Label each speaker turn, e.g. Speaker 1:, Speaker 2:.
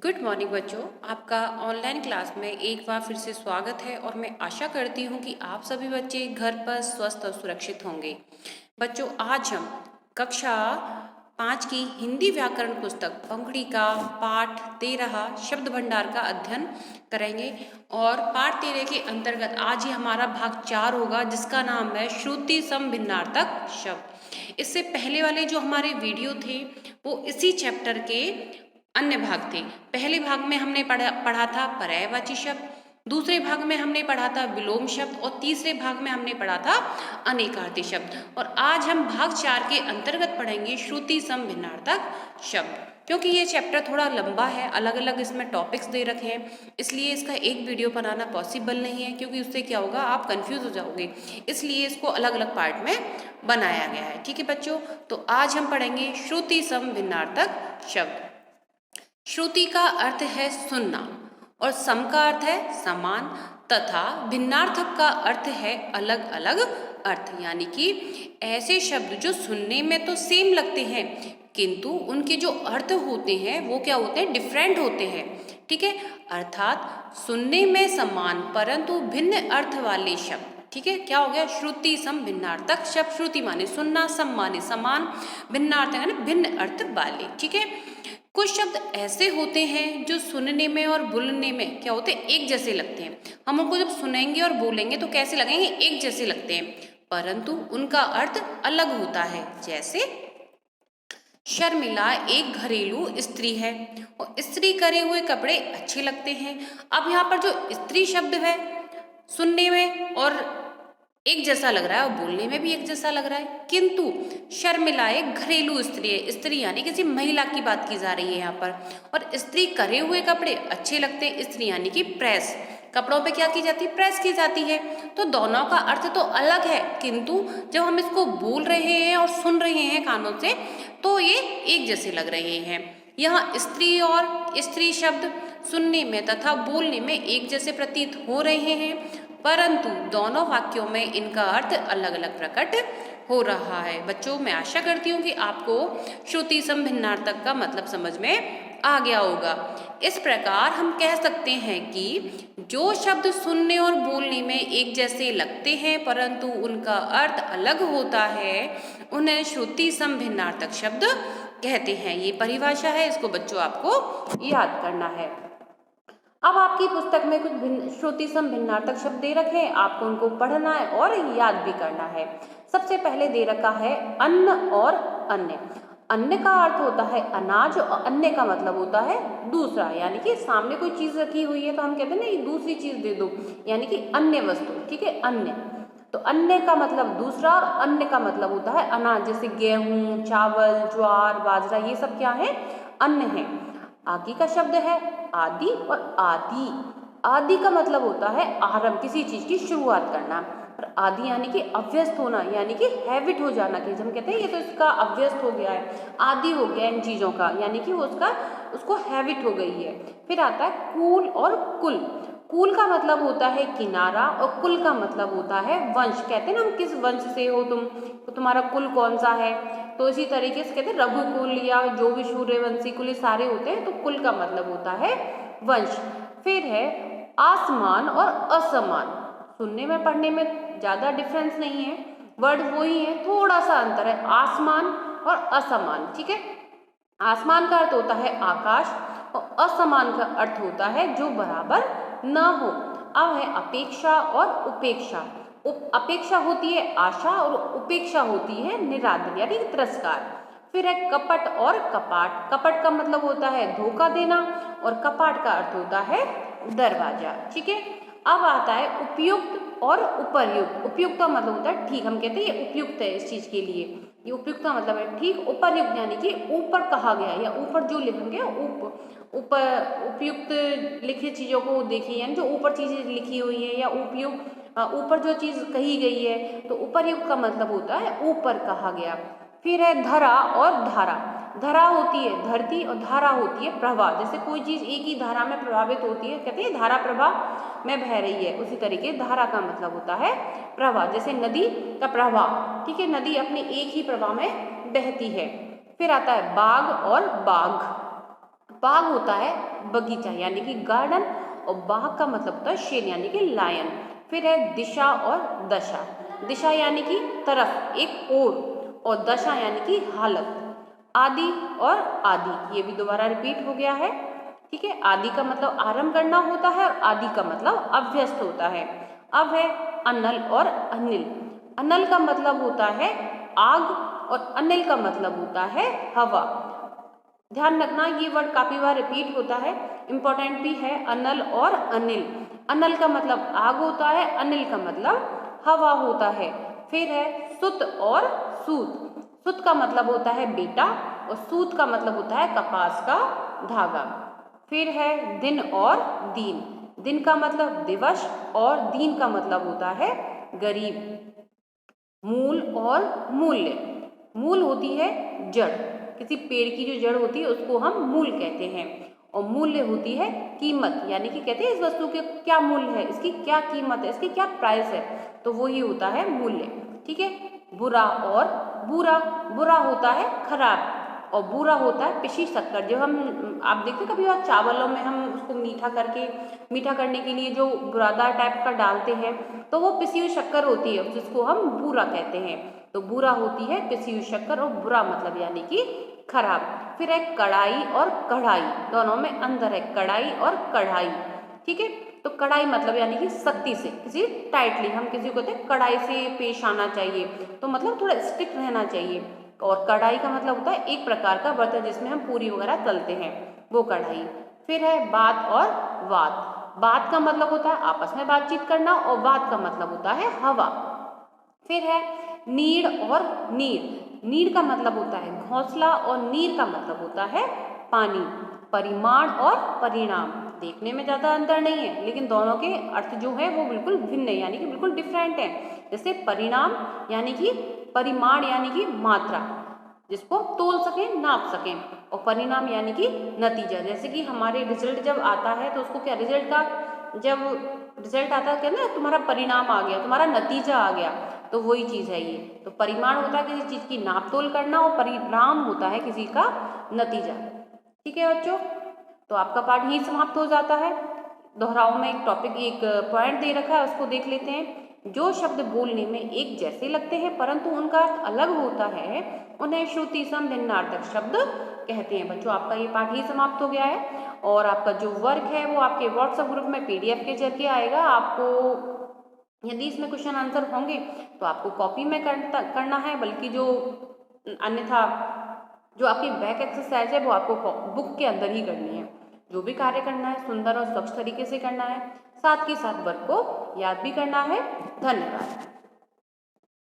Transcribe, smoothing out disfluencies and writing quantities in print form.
Speaker 1: Good morning बच्चों, आपका online class में एक बार फिर से स्वागत है और मैं आशा करती हूँ कि आप सभी बच्चे घर पर स्वस्थ और सुरक्षित होंगे। बच्चों, आज हम कक्षा 5 की हिंदी व्याकरण पुस्तक पंखुड़ी का पाठ 13 शब्द भंडार का अध्ययन करेंगे और पाठ 13 के अंतर्गत आज ही हमारा भाग 4 होगा, जिसका नाम है श्रुति सम भिन्नार्थक शब्द। इससे पहले वाले जो हमारे वीडियो थे वो इसी चैप्टर के अन्य भाग थे। पहले भाग में हमने पढ़ा था पर्यायवाची शब्द, दूसरे भाग में हमने पढ़ा था विलोम शब्द और तीसरे भाग में हमने पढ़ा था अनेकार्थी शब्द। और आज हम भाग 4 के अंतर्गत पढ़ेंगे श्रुति सम भिन्नार्थक शब्द। क्योंकि ये चैप्टर थोड़ा लंबा है, अलग अलग इसमें टॉपिक्स दे रखे हैं, इसलिए इसका एक वीडियो बनाना पॉसिबल नहीं है, क्योंकि उससे क्या होगा, आप कंफ्यूज हो जाओगे। इसलिए इसको अलग अलग पार्ट में बनाया गया है। ठीक है बच्चों, तो आज हम पढ़ेंगे श्रुति सम भिन्नार्थक शब्द। श्रुति का अर्थ है सुनना और सम का अर्थ है समान तथा भिन्नार्थक का अर्थ है अलग अलग अर्थ, यानी कि ऐसे शब्द जो सुनने में तो सेम लगते हैं किंतु उनके जो अर्थ होते हैं वो क्या होते हैं, डिफरेंट होते हैं। ठीक है, अर्थात सुनने में समान परंतु भिन्न अर्थ वाले शब्द। ठीक है, क्या हो गया, श्रुति सम भिन्नार्थक शब्द। श्रुति माने सुनना, सम माने समान, भिन्नार्थक यानी भिन्न अर्थ वाले। ठीक है, कुछ शब्द ऐसे होते हैं जो सुनने में और बोलने में क्या होते हैं, एक जैसे लगते हैं। हम उनको जब सुनेंगे और बोलेंगे तो कैसे लगेंगे, एक जैसे लगते हैं, परंतु उनका अर्थ अलग होता है। जैसे शर्मिला एक घरेलू स्त्री है और स्त्री करे हुए कपड़े अच्छे लगते हैं। अब यहाँ पर जो स्त्री शब्द है सुनने में और एक जैसा लग रहा है और बोलने में भी एक जैसा लग रहा है, किंतु शर्मिला एक घरेलू स्त्री है। स्त्री यानी किसी महिला की बात की जा रही है यहाँ पर। और स्त्री करे हुए कपड़े अच्छे लगते हैं, स्त्री यानी कि प्रेस, कपड़ों पे क्या की जाती है, प्रेस की जाती है। तो दोनों का अर्थ तो अलग है, किंतु जब हम इसको बोल रहे हैं और सुन रहे हैं कानों से तो ये एक जैसे लग रहे हैं। यहाँ स्त्री और स्त्री शब्द सुनने में तथा बोलने में एक जैसे प्रतीत हो रहे हैं, परंतु दोनों वाक्यों में इनका अर्थ अलग अलग प्रकट हो रहा है। बच्चों, मैं आशा करती हूँ कि आपको श्रुति सम भिन्नार्थक का मतलब समझ में आ गया होगा। इस प्रकार हम कह सकते हैं कि जो शब्द सुनने और बोलने में एक जैसे लगते हैं परंतु उनका अर्थ अलग होता है, उन्हें श्रुति सम भिन्नार्थक शब्द कहते हैं। ये परिभाषा है, इसको बच्चों आपको याद करना है। अब आपकी पुस्तक में कुछ श्रुति सम भिन्नार्थक शब्द दे रखे हैं, आपको उनको पढ़ना है और याद भी करना है। सबसे पहले दे रखा है अन्न और अन्य। अन्य का अर्थ होता है अनाज और अन्य का मतलब होता है दूसरा, यानी कि सामने कोई चीज रखी हुई है तो हम कहते हैं ना ये दूसरी चीज दे दो, यानी कि अन्य वस्तु। ठीक है, अन्य, तो अन्य का मतलब दूसरा और अन्य का मतलब होता है अनाज, जैसे गेहूं, चावल, ज्वार, बाजरा, ये सब क्या है, अन्न है। आगे का शब्द है आदि और आदि। आदि का मतलब होता है आरंभ, किसी चीज की शुरुआत करना। और आदि यानी कि अभ्यस्त होना, यानी कि हैबिट हो जाना, कि हम कहते हैं ये तो इसका अभ्यस्त हो गया है, आदि हो गया इन चीजों का, यानी कि वो उसको हैबिट हो गई है। फिर आता है कुल और कुल। कुल का मतलब होता है किनारा और कुल का मतलब होता है वंश। कहते हैं ना हम किस वंश से हो तुम, तो तुम्हारा कुल कौन सा है, तो इसी तरीके से कहते हैं रघुकुल या जो भी सूर्यवंशी कुल, सारे होते हैं, तो कुल का मतलब होता है वंश। फिर है आसमान और असमान। सुनने में पढ़ने में ज्यादा डिफरेंस नहीं है, वर्ड वही है, थोड़ा सा अंतर है, आसमान और असमान। ठीक है, आसमान का अर्थ होता है आकाश और असमान का अर्थ होता है जो बराबर न हो। अब है अपेक्षा और उपेक्षा। अपेक्षा होती है आशा और उपेक्षा होती है निरादर यानी तिरस्कार। फिर है कपट और कपाट। कपट का मतलब होता है धोखा देना और कपाट का अर्थ होता है दरवाजा। ठीक है, अब आता है उपयुक्त और उपर्युक्त। उपयुक्त का मतलब होता है ठीक, हम कहते हैं ये उपयुक्त है इस चीज के लिए, ये उपयुक्त का मतलब है ठीक। उपर्युक्त यानी कि ऊपर कहा गया या ऊपर जो लिखेंगे ऊपर उपयुक्त लिखी चीजों को देखिए, यानी जो ऊपर चीजें लिखी हुई है या उपयुक्त ऊपर जो चीज कही गई है, तो उपर्युक्त का मतलब होता है ऊपर कहा गया। फिर है धरा और धारा। धरा होती है धरती और धारा होती है प्रवाह। जैसे कोई चीज एक ही धारा में प्रभावित होती है, कहते हैं धारा प्रवाह में बह रही है, उसी तरीके धारा का मतलब होता है प्रवाह। जैसे नदी का प्रवाह, ठीक है, नदी अपने एक ही प्रवाह में बहती है। फिर आता है बाग और बाघ। बाग होता है बगीचा यानी कि गार्डन, और बाघ का मतलब होता है शेर यानी कि लायन। फिर है दिशा और दशा। दिशा यानी कि तरफ, एक और दशा यानी कि हालत। आदि और आदि, ये भी दोबारा रिपीट हो गया है। ठीक है, आदि का मतलब आरंभ करना होता है और आदि का मतलब अभ्यस्त होता है। अब है अनल और अनिल। अनल का मतलब होता है आग और अनिल का मतलब होता है हवा। ध्यान रखना, ये वर्ड काफी बार रिपीट होता है, इंपॉर्टेंट भी है। अनल और अनिल। अनल का मतलब आग होता है, अनिल का मतलब हवा होता है। फिर है सुत और सूत। सुत का मतलब होता है बेटा और सूत का मतलब होता है कपास का धागा। फिर है दिन और दीन। दिन का मतलब दिवस और दीन का मतलब होता है गरीब। मूल और मूल्य। मूल होती है जड़, किसी पेड़ की जो जड़ होती है उसको हम मूल कहते हैं। और मूल्य होती है कीमत, यानी कि कहते हैं इस वस्तु के क्या मूल्य है, इसकी क्या कीमत है, इसकी क्या प्राइस है, तो वो ही होता है मूल्य। ठीक है। बुरा और बुरा। बुरा होता है खराब और बुरा होता है पिसी शक्कर। जो हम आप देखते कभी बार चावलों में हम उसको मीठा करने के लिए जो बुरादा टाइप का डालते हैं, तो वो पिसी हुई शक्कर होती है, जिसको हम बूरा कहते हैं। तो बुरा होती है पिसी हुई शक्कर और बुरा मतलब यानी कि खराब। फिर है कड़ाई और कढ़ाई, दोनों में अंतर है, कड़ाई और कढ़ाई। ठीक है, तो कड़ाई मतलब यानी कि सख्ती से, किसी टाइटली, हम किसी को कहते हैं कड़ाई से पेश आना चाहिए, तो मतलब थोड़ा स्ट्रिक्ट रहना चाहिए। और कढ़ाई का मतलब होता है एक प्रकार का बर्तन जिसमें हम पूरी वगैरह तलते हैं, वो कढ़ाई। फिर है बात और वात। बात का मतलब होता है आपस में बातचीत करना और वात का मतलब होता है हवा। फिर है नीड़ और नीर। नीड़ का मतलब होता है घोंसला और नीर का मतलब होता है पानी। परिमाण और परिणाम, देखने में ज्यादा अंतर नहीं है लेकिन दोनों के अर्थ जो है वो बिल्कुल भिन्न है, यानी कि बिल्कुल डिफरेंट है। जैसे परिणाम यानी कि परिमाण यानी कि मात्रा, जिसको हम तोल सकें, नाप सकें, और परिणाम यानी कि नतीजा। जैसे कि हमारे रिजल्ट जब आता है तो उसको क्या, रिजल्ट का जब रिजल्ट आता है क्या ना, तुम्हारा परिणाम आ गया, तुम्हारा नतीजा आ गया, तो वही चीज है ये। तो परिमाण होता है किसी चीज की नाप तोल करना और परिणाम होता है किसी का नतीजा। ठीक है बच्चों, तो आपका पाठ यही समाप्त हो जाता है। दोहराव में एक टॉपिक, एक पॉइंट दे रखा है, उसको देख लेते हैं। जो शब्द बोलने में एक जैसे लगते हैं परंतु उनका अर्थ अलग होता है, उन्हें श्रुति सम भिन्नार्थक शब्द कहते हैं। बच्चों, आपका ये पाठ ही समाप्त हो गया है और आपका जो वर्क है वो आपके व्हाट्सएप ग्रुप में PDF के जरिए आएगा। आपको यदि इसमें क्वेश्चन आंसर होंगे तो आपको कॉपी में करना है, बल्कि जो अन्यथा जो आपकी बैक एक्सरसाइज है वो आपको बुक के अंदर ही करनी है। जो भी कार्य करना है सुंदर और स्वच्छ तरीके से करना है, साथ ही साथ वर्क को याद भी करना है। धन्यवाद।